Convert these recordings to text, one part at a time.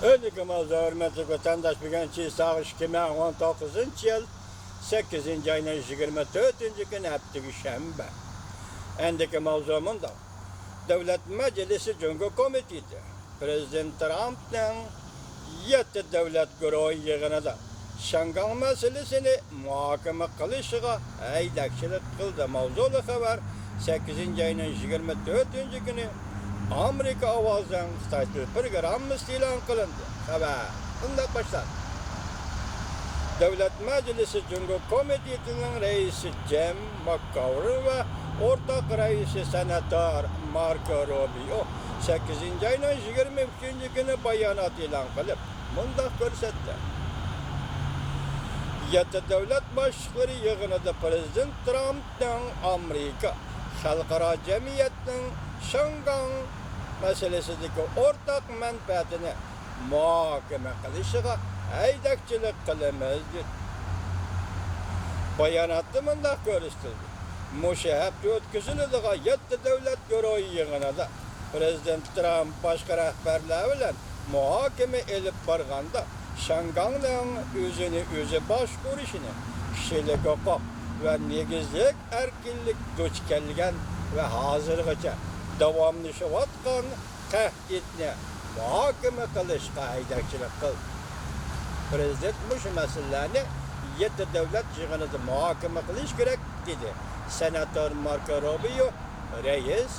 Öldüküm olsa hürmetli vatandaş bugün sağış 2019 yıl 8. ayının 24. günü heptiki şembe. Endiki mavzumun da Devlet Meclisi Cumhur Komitesi Prezident Trump'ın 7 devlet güruhu yığınında Şangan meselesini muhakeme kılışıga aydakçılık kıldı. Mavzulu haber 8. ayının 24. günü Amerika avazdan Xitaylı programı ilan kılındı. Haber bundan başlar. Devlet Meclisi Cumhur Komitesi'nin reisi Jim McGovern ve ortak reisi Senatör Marco Rubio 8. ayının 23. günü bayanat ilan kılıp bunda görsetti. 7 devlet başlıkları yığınında Prezident Trump'ın Amerika Halkara Cemiyeti'nin Şangan meselesindeki ortak menfaatini muhakeme kılışıga aydakçılık kılımızdır. Bayanatı bunda görüştürdü. Müşahaptı ötküzülüdüğü 7 devlet güruhu yığınında Prezident Trump başka rehberler bilen muhakeme elip barganda Şangan'ın özünü başkuruşunu kişilik hukuk ve negizlik erkinlik duç kelgen ve hazırgıca davamlı şuvatkan tehditini muhakeme kılış kaydakçılık kıl. Prezident bu meselelerini 7 devlet yığınında muhakeme kılış gerek dedi. Senatör Marco Rubio, reis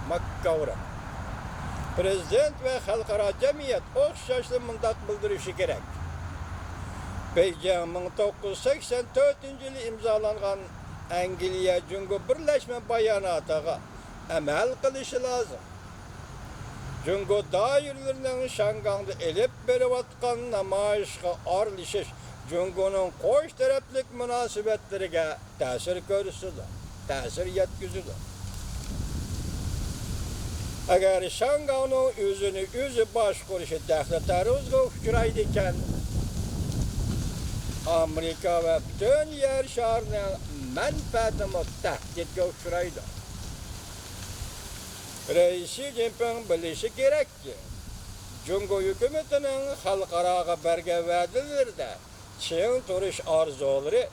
McGovern. Prezident ve halkara cemiyet okşaşlı mındak bildirişi gerek. Beijing 1984 yılı imzalanan Angliya Cumhur Birleşme Bayanatı'na emel kılışı lazım. Cumhur dairlerinin Şangan'da elip berivatkan namayışga arlışış Cumhur'un koş taraflık münasebetlerine tesir görürsüdür, tesir yetkizüdür. Eğer Şangan'ın özü başkuruşu dehletarızga uçuraydıken Amerika ve bütün yer şarının menfaatini tehditge uçuraydı. Reisi Jinping bilişi gerek ki Cumhur hükümetinin halkara berge vadilerinde çiğin turuş arzuları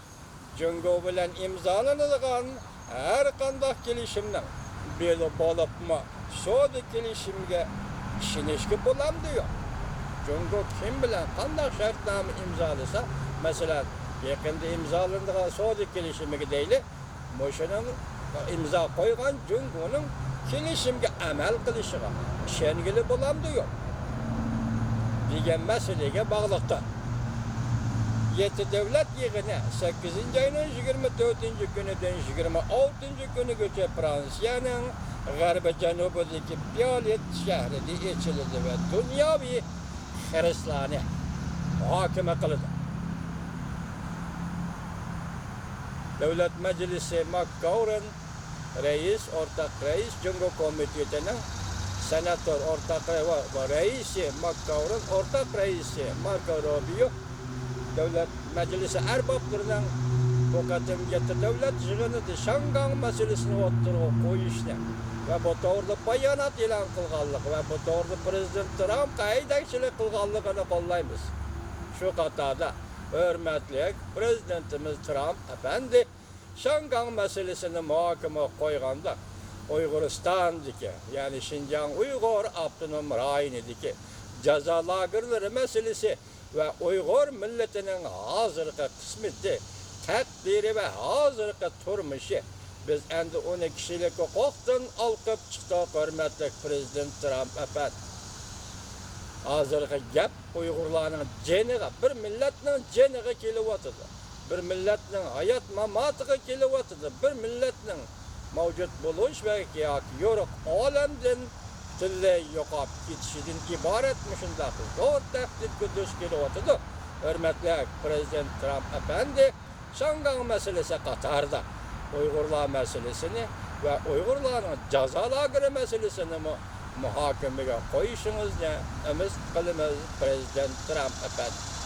Cumhur bilen imzalanılan her kandak gelişimden beli bolup soğudu gelişimge işinişki bulam diyor. Cumhur kim bilen kandak şartname imzalasa mesela yakında imzalanılan soğudu gelişimge değil moşunun imza koygan Cumhur'un gelişimge emel kılışıga işengili bulam diyor. Diyen meseleye bağlıkta. 7 devlet yığını 8. ayının 24. günüden 26. günü göçe Fransa'nın Garbi Canubudaki Biyalet şehrinde içildi ve dünyavi Hristiyanı muhakeme kıldı. Devlet Meclisi McGovern ortak reis Cumhur Komitesi'nin senatör ortak reisi McGovern ortak reisi Marco Rubio Devlet Meclisi erbaplarının bu kadın 7 devlet yığınıda Şangan meselesini oturup koyuşunu ve bu doğruda bayanat ilan kılganlık ve bu doğruda Prezident Trump kaydakçılık kılganlığını kollayımız. Şu katada hürmetli Prezidentimiz Trump efendi Şangan meselesini muhakeme koyganda Uyguristan'daki yani Şinjan Uygur Abdunum Rayni'deki ceza lagırları meselesi ve Uygur milletinin hazırki kısmeti, takdiri ve hazırki turmuşu biz endi 12 kişilik hukuktan alkıp çıktık hürmetli Prezident Trump efendi. Hazırki gap Uygurlarının ceniği, bir milletinin ceniği kelivatıdır. Bir milletinin hayat mamatığı kelivatıdır. Bir milletinin mevcut buluş ve yoruk alemden tille yokap gitişidin ibaretmişinde zor tehdit güdüş kelivatıdır. Hürmetli Prezident Trump efendi Şangan meselesi Katar'da Uygurlar meselesini ve Uygurların ceza lagırı meselesini muhakemeye koyuşunuz ne ümit kılımız Prezident Trump efendi.